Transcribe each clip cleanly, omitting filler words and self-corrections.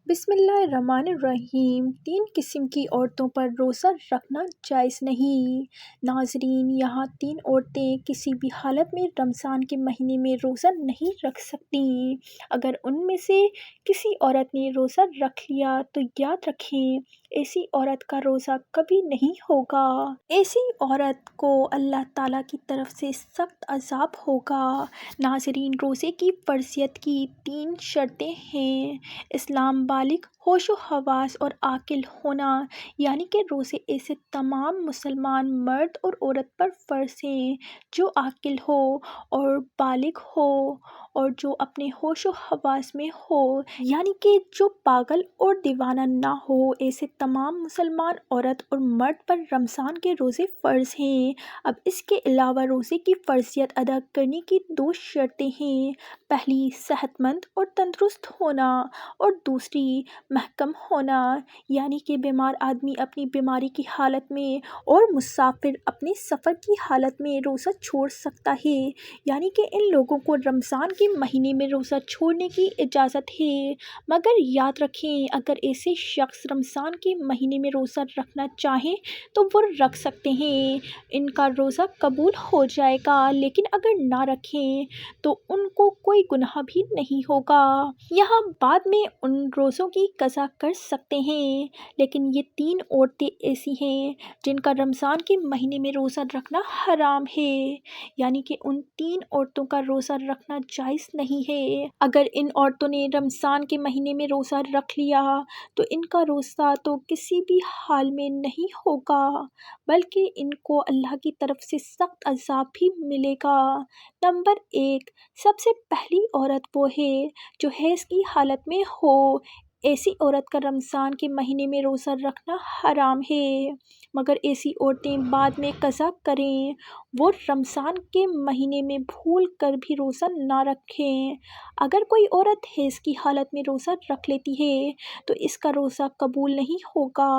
بسم اللہ الرحمن الرحیم۔ 3 قسم کی عورتوں پر روزہ رکھنا جائز نہیں۔ ناظرین، یہاں 3 عورتیں کسی بھی حالت میں رمضان کے مہینے میں روزہ نہیں رکھ سکتیں۔ اگر ان میں سے کسی عورت نے روزہ رکھ لیا تو یاد رکھیں ایسی عورت کا روزہ کبھی نہیں ہوگا۔ ایسی عورت کو اللہ تعالیٰ کی طرف سے سخت عذاب ہوگا۔ ناظرین، روزے کی فرضیت کی 3 شرطیں ہیں۔ اسلام، بالغ، ہوش و حواس اور عاقل ہونا، یعنی کہ روزے ایسے تمام مسلمان مرد اور عورت پر فرض ہیں جو عاقل ہو اور بالغ ہو اور جو اپنے ہوش و حواس میں ہو، یعنی کہ جو پاگل اور دیوانہ نہ ہو۔ ایسے تمام مسلمان عورت اور مرد پر رمضان کے روزے فرض ہیں۔ اب اس کے علاوہ روزے کی فرضیت ادا کرنے کی 2 شرطیں ہیں۔ پہلی، صحت مند اور تندرست ہونا اور دوسری، محکم ہونا، یعنی کہ بیمار آدمی اپنی بیماری کی حالت میں اور مسافر اپنے سفر کی حالت میں روزہ چھوڑ سکتا ہے، یعنی کہ ان لوگوں کو رمضان کے مہینے میں روزہ چھوڑنے کی اجازت ہے۔ مگر یاد رکھیں اگر ایسے شخص رمضان کے مہینے میں روزہ رکھنا چاہیں تو وہ رکھ سکتے ہیں، ان کا روزہ قبول ہو جائے گا، لیکن اگر نہ رکھیں تو ان کو کوئی گناہ بھی نہیں ہوگا۔ یہاں بعد میں ان روزوں کی قضا کر سکتے ہیں، لیکن یہ 3 عورتیں ایسی ہیں جن کا رمضان کے مہینے میں روزہ رکھنا حرام ہے، یعنی کہ ان 3 عورتوں کا روزہ رکھنا جائز نہیں ہے۔ اگر ان عورتوں نے رمضان کے مہینے میں روزہ رکھ لیا تو ان کا روزہ تو کسی بھی حال میں نہیں ہوگا، بلکہ ان کو اللہ کی طرف سے سخت عذاب بھی ملے گا۔ نمبر 1، سب سے پہلی عورت وہ ہے جو حیض کی حالت میں ہو۔ ایسی عورت کا رمضان کے مہینے میں روزہ رکھنا حرام ہے، مگر ایسی عورتیں بعد میں قضا کریں، وہ رمضان کے مہینے میں بھول کر بھی روزہ نہ رکھیں۔ اگر کوئی عورت حیض کی حالت میں روزہ رکھ لیتی ہے تو اس کا روزہ قبول نہیں ہوگا۔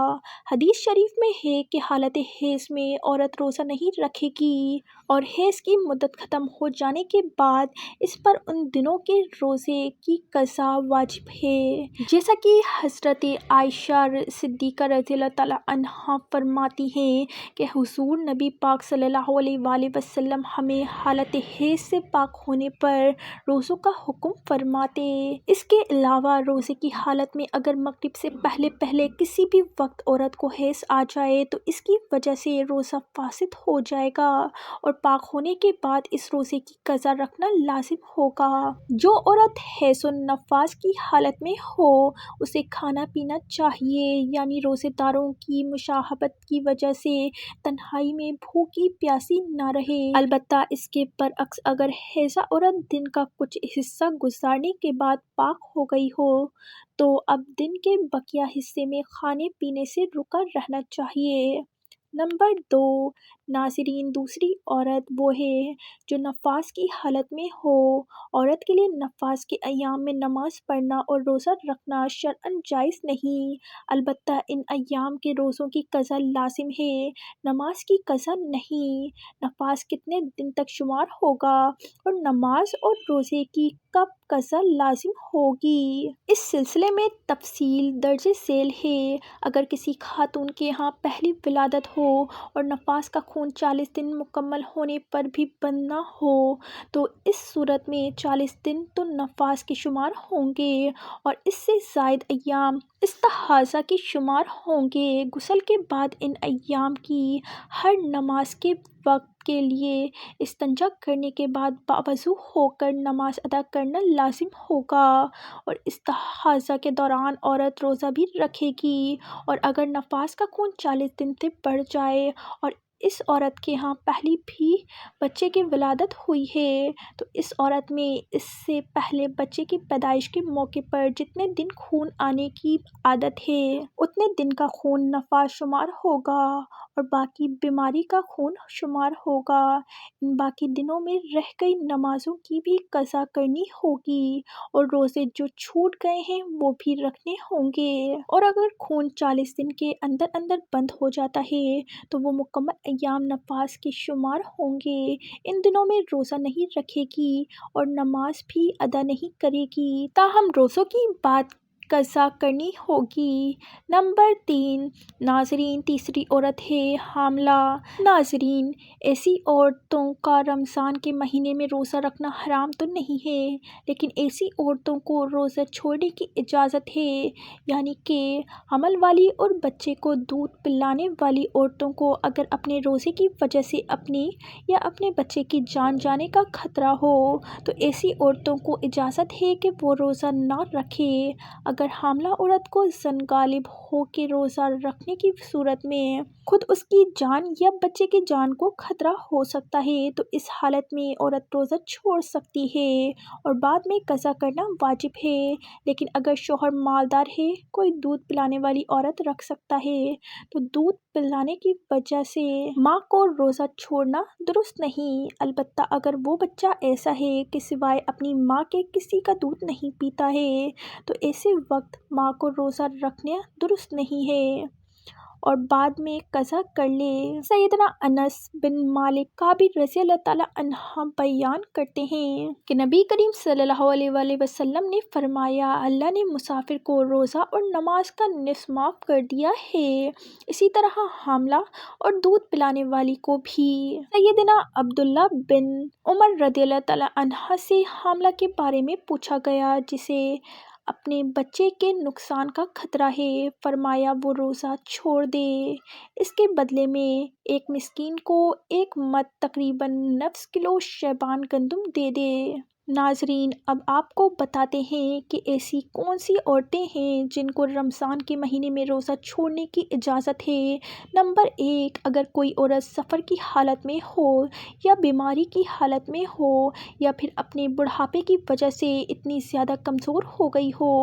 حدیث شریف میں ہے کہ حالت حیض میں عورت روزہ نہیں رکھے گی اور حیض کی مدت ختم ہو جانے کے بعد اس پر ان دنوں کے روزے کی قضا واجب ہے۔ جیسا کہ حضرت عائشہ صدیقہ رضی اللہ تعالیٰ عنہا فرماتی ہیں کہ حضور نبی پاک صلی اللہ علیہ وآلہ وسلم ہمیں حالت حیض سے پاک ہونے پر روزوں کا حکم فرماتے۔ اس کے علاوہ روزے کی حالت میں اگر مغرب سے پہلے کسی بھی وقت عورت کو حیض آ جائے تو اس کی وجہ سے روزہ فاسد ہو جائے گا اور پاک ہونے کے بعد اس روزے کی قضا رکھنا لازم ہوگا۔ جو عورت حیض و نفاس کی حالت میں ہو اسے کھانا پینا چاہیے، یعنی روزے داروں کی مشابہت کی وجہ سے تنہائی میں بھوکی پیاسی نہ رہے۔ البتہ اس کے برعکس اگر حائضہ عورت دن کا کچھ حصہ گزارنے کے بعد پاک ہو گئی ہو تو اب دن کے بقیہ حصے میں کھانے پینے سے رکا رہنا چاہیے۔ نمبر 2، ناظرین، دوسری عورت وہ ہے جو نفاس کی حالت میں ہو۔ عورت کے لیے نفاس کے ایام میں نماز پڑھنا اور روزہ رکھنا شرعاً جائز نہیں، البتہ ان ایام کے روزوں کی قضا لازم ہے، نماز کی قضا نہیں۔ نفاس کتنے دن تک شمار ہوگا اور نماز اور روزے کی کب قضا لازم ہوگی، اس سلسلے میں تفصیل درج ذیل ہے۔ اگر کسی خاتون کے ہاں پہلی ولادت ہو اور نفاس کا خون 40 دن مکمل ہونے پر بھی بند نہ ہو تو اس صورت میں 40 دن تو نفاس کے شمار ہوں گے اور اس سے زائد ایام استحاضہ کے شمار ہوں گے۔ غسل کے بعد ان ایام کی ہر نماز کے وقت کے لیے استنجا کرنے کے بعد باوضو ہو کر نماز ادا کرنا لازم ہوگا اور استحاضہ کے دوران عورت روزہ بھی رکھے گی، اور اگر نفاس کا خون 40 دن سے بڑھ جائے اور اس عورت کے ہاں پہلی بھی بچے کی ولادت ہوئی ہے تو اس عورت میں اس سے پہلے بچے کی پیدائش کے موقع پر جتنے دن خون آنے کی عادت ہے اتنے دن کا خون نفاس شمار ہوگا اور باقی بیماری کا خون شمار ہوگا۔ ان باقی دنوں میں رہ گئی نمازوں کی بھی قضا کرنی ہوگی اور روزے جو چھوٹ گئے ہیں وہ بھی رکھنے ہوں گے، اور اگر خون 40 دن کے اندر اندر بند ہو جاتا ہے تو وہ مکمل ایام نفاس کے شمار ہوں گے۔ ان دنوں میں روزہ نہیں رکھے گی اور نماز بھی ادا نہیں کرے گی۔ تاہم روزوں کی بات قضا کرنی ہوگی۔ نمبر 3 ناظرین، تیسری عورت ہے حاملہ۔ ناظرین، ایسی عورتوں کا رمضان کے مہینے میں روزہ رکھنا حرام تو نہیں ہے، لیکن ایسی عورتوں کو روزہ چھوڑنے کی اجازت ہے، یعنی کہ حمل والی اور بچے کو دودھ پلانے والی عورتوں کو اگر اپنے روزے کی وجہ سے اپنی یا اپنے بچے کی جان جانے کا خطرہ ہو تو ایسی عورتوں کو اجازت ہے کہ وہ روزہ نہ رکھے۔ اگر حاملہ عورت کو ظن غالب ہو کہ روزہ رکھنے کی صورت میں خود اس کی جان یا بچے کی جان کو خطرہ ہو سکتا ہے تو اس حالت میں عورت روزہ چھوڑ سکتی ہے اور بعد میں قضا کرنا واجب ہے، لیکن اگر شوہر مالدار ہے، کوئی دودھ پلانے والی عورت رکھ سکتا ہے تو دودھ پلانے کی وجہ سے ماں کو روزہ چھوڑنا درست نہیں، البتہ اگر وہ بچہ ایسا ہے کہ سوائے اپنی ماں کے کسی کا دودھ نہیں پیتا ہے تو ایسے وقت ماں کو روزہ رکھنا درست نہیں ہے اور بعد میں قضا کر لے۔ سیدنا انس بن مالک کعبی رضی اللہ تعالیٰ عنہ بیان کرتے ہیں کہ نبی کریم صلی اللہ علیہ وآلہ وسلم نے فرمایا، اللہ نے مسافر کو روزہ اور نماز کا نصف معاف کر دیا ہے، اسی طرح حاملہ اور دودھ پلانے والی کو بھی۔ سیدنا عبداللہ بن عمر رضی اللہ تعالیٰ عنہ سے حاملہ کے بارے میں پوچھا گیا جسے اپنے بچے کے نقصان کا خطرہ ہے، فرمایا وہ روزہ چھوڑ دے، اس کے بدلے میں ایک مسکین کو ایک مد تقریباً 9 کلو شیبان گندم دے دے۔ ناظرین، اب آپ کو بتاتے ہیں کہ ایسی کون سی عورتیں ہیں جن کو رمضان کے مہینے میں روزہ چھوڑنے کی اجازت ہے۔ نمبر 1 اگر کوئی عورت سفر کی حالت میں ہو یا بیماری کی حالت میں ہو یا پھر اپنے بڑھاپے کی وجہ سے اتنی زیادہ کمزور ہو گئی ہو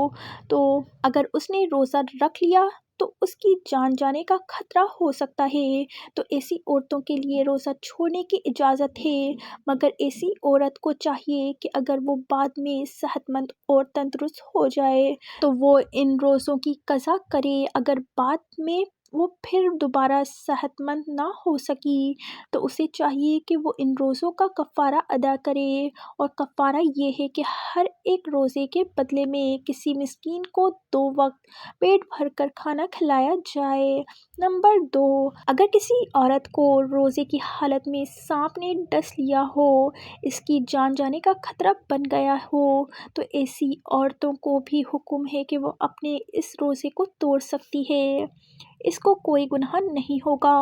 تو اگر اس نے روزہ رکھ لیا تو اس کی جان جانے کا خطرہ ہو سکتا ہے تو ایسی عورتوں کے لیے روزہ چھوڑنے کی اجازت ہے، مگر ایسی عورت کو چاہیے کہ اگر وہ بعد میں صحت مند اور تندرست ہو جائے تو وہ ان روزوں کی قضا کرے، اگر بعد میں وہ پھر دوبارہ صحت مند نہ ہو سکی تو اسے چاہیے کہ وہ ان روزوں کا کفارہ ادا کرے، اور کفارہ یہ ہے کہ ہر ایک روزے کے بدلے میں کسی مسکین کو 2 وقت پیٹ بھر کر کھانا کھلایا جائے۔ نمبر 2 اگر کسی عورت کو روزے کی حالت میں سانپ نے ڈس لیا ہو، اس کی جان جانے کا خطرہ بن گیا ہو تو ایسی عورتوں کو بھی حکم ہے کہ وہ اپنے اس روزے کو توڑ سکتی ہے، اس کو کوئی گناہ نہیں ہوگا،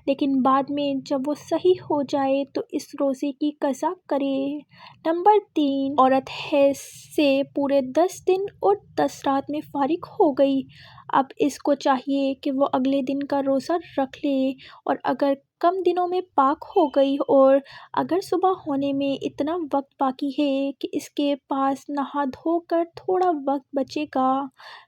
لیکن بعد میں جب وہ صحیح ہو جائے تو اس روزے کی قضا کرے۔ نمبر 3 عورت حیض سے پورے 10 دن اور 10 رات میں فارغ ہو گئی، اب اس کو چاہیے کہ وہ اگلے دن کا روزہ رکھ لے، اور اگر کم دنوں میں پاک ہو گئی اور اگر صبح ہونے میں اتنا وقت باقی ہے کہ اس کے پاس نہا دھو کر تھوڑا وقت بچے گا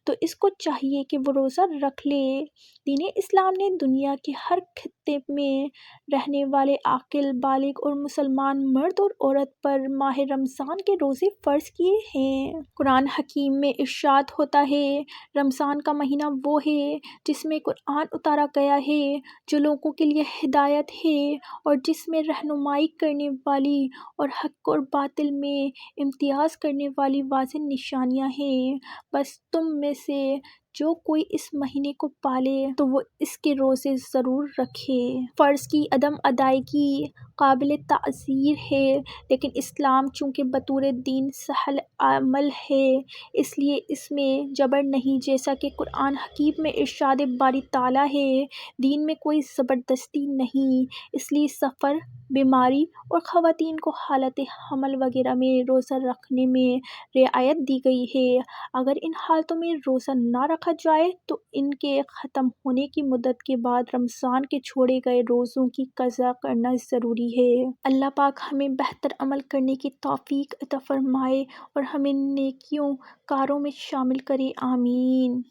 تو اس کو چاہیے کہ وہ روزہ رکھ لے۔ دین اسلام نے دنیا کے ہر خطے میں رہنے والے عاقل، بالغ اور مسلمان مرد اور عورت پر ماہ رمضان کے روزے فرض کیے ہیں۔ قرآن حکیم میں ارشاد ہوتا ہے، رمضان کا مہینہ وہ ہے جس میں قرآن اتارا گیا ہے، جو لوگوں کے لیے ہدایت ہے اور جس میں رہنمائی کرنے والی اور حق اور باطل میں امتیاز کرنے والی واضح نشانیاں ہیں، بس تم میں سے جو کوئی اس مہینے کو پالے تو وہ اس کے روزے ضرور رکھے۔ فرض کی عدم ادائیگی قابل تعزیر ہے، لیکن اسلام چونکہ بطور دین سہل عمل ہے اس لیے اس میں جبر نہیں، جیسا کہ قرآن حکیم میں ارشاد باری تعالیٰ ہے، دین میں کوئی زبردستی نہیں، اس لیے سفر، بیماری اور خواتین کو حالت حمل وغیرہ میں روزہ رکھنے میں رعایت دی گئی ہے۔ اگر ان حالتوں میں روزہ نہ رکھا جائے تو ان کے ختم ہونے کی مدت کے بعد رمضان کے چھوڑے گئے روزوں کی قضا کرنا ضروری ہے۔ اللہ پاک ہمیں بہتر عمل کرنے کی توفیق عطا فرمائے اور ہمیں نیکوکاروں میں شامل کرے، آمین۔